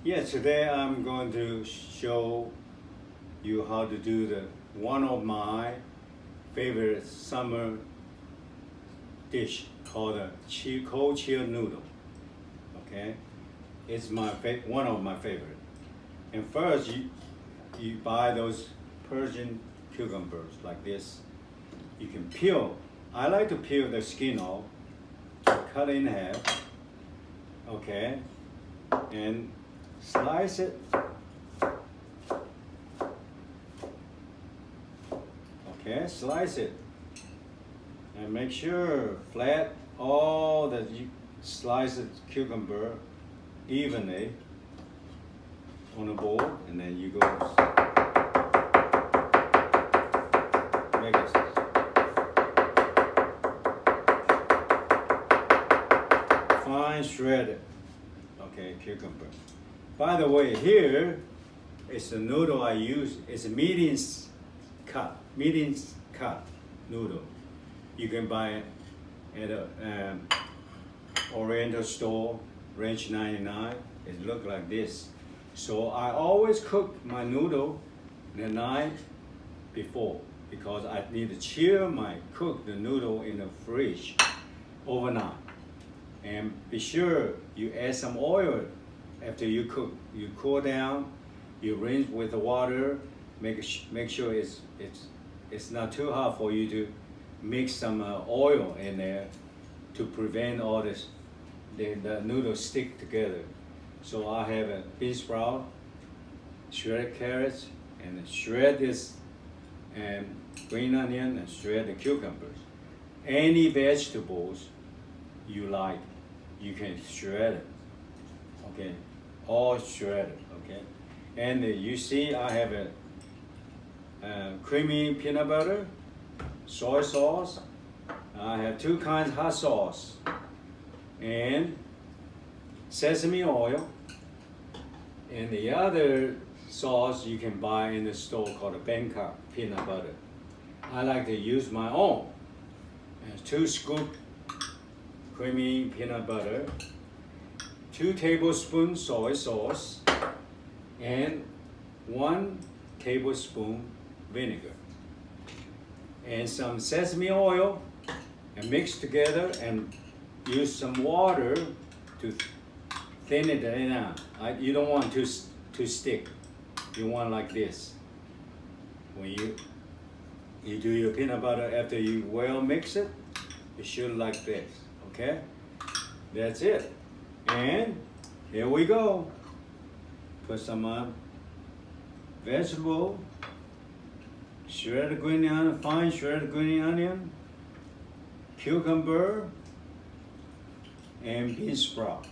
Yeah, today I'm going to show you how to do one of my favorite summer dish called a cold chilled noodle. Okay, it's one of my favorite. And first, you buy those Persian cucumbers like this. You can peel. I like to peel the skin off, cut it in half. Okay, and slice it. Okay, slice it. And make sure flat all that you slice the cucumber evenly on a board, and then you go make it fine shredded. Okay, cucumber. By the way, here is the noodle I use. It's a medium cut noodle. You can buy it at a Oriental store, range 99. It look like this. So I always cook my noodle the night before because I need to cook the noodle in the fridge overnight. And be sure you add some oil after you cook. You cool down, you rinse with the water. Make sure it's not too hot for you to mix some oil in there to prevent all this the noodles stick together. So I have a bean sprout, shredded carrots, and shred this green onion and shred the cucumbers. Any vegetables you like, you can shred it. Okay, all shredded. Okay, and you see I have a creamy peanut butter, soy sauce. I have two kinds of hot sauce and sesame oil, and the other sauce you can buy in the store called a Bangkok peanut butter. I like to use my own. And 2 scoops creamy peanut butter, 2 tablespoons soy sauce, and 1 tablespoon vinegar, and some sesame oil, and mix together and use some water to thin it out. You don't want to stick. You want like this. When you do your peanut butter after you well mix it, it should like this. Okay, that's it. And here we go. Put some vegetable, shredded green onion, fine shredded green onion, cucumber, and bean sprout.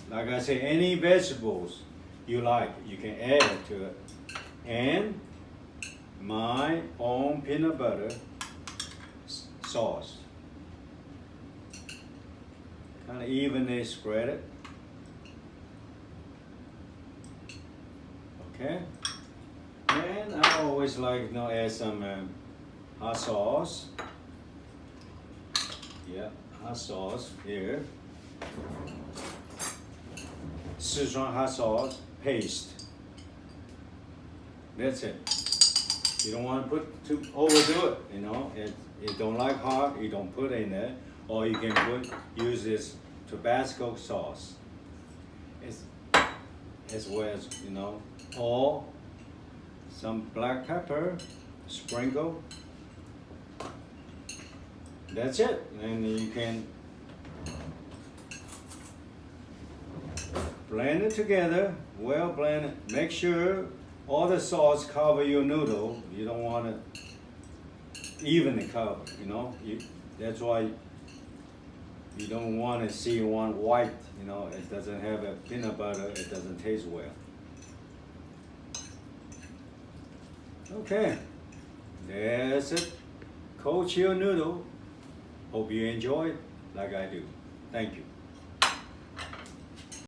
Like I say, any vegetables you like, you can add it to it. And my own peanut butter sauce. Kind of evenly spread it. Okay. And I always like to add some hot sauce. Yeah, hot sauce here. Sichuan hot sauce paste. That's it. You don't want to overdo it. You know, it don't like hot. You don't put it in there, or you can use this Tabasco sauce. It's as well as or some black pepper, sprinkle. That's it. And you can blend it together, well blend it. Make sure all the sauce cover your noodle. You don't want it evenly covered, that's why you don't want to see one white, it doesn't have a peanut butter, it doesn't taste well. Okay, that's it. Cold chilled noodle. Hope you enjoy it like I do. Thank you.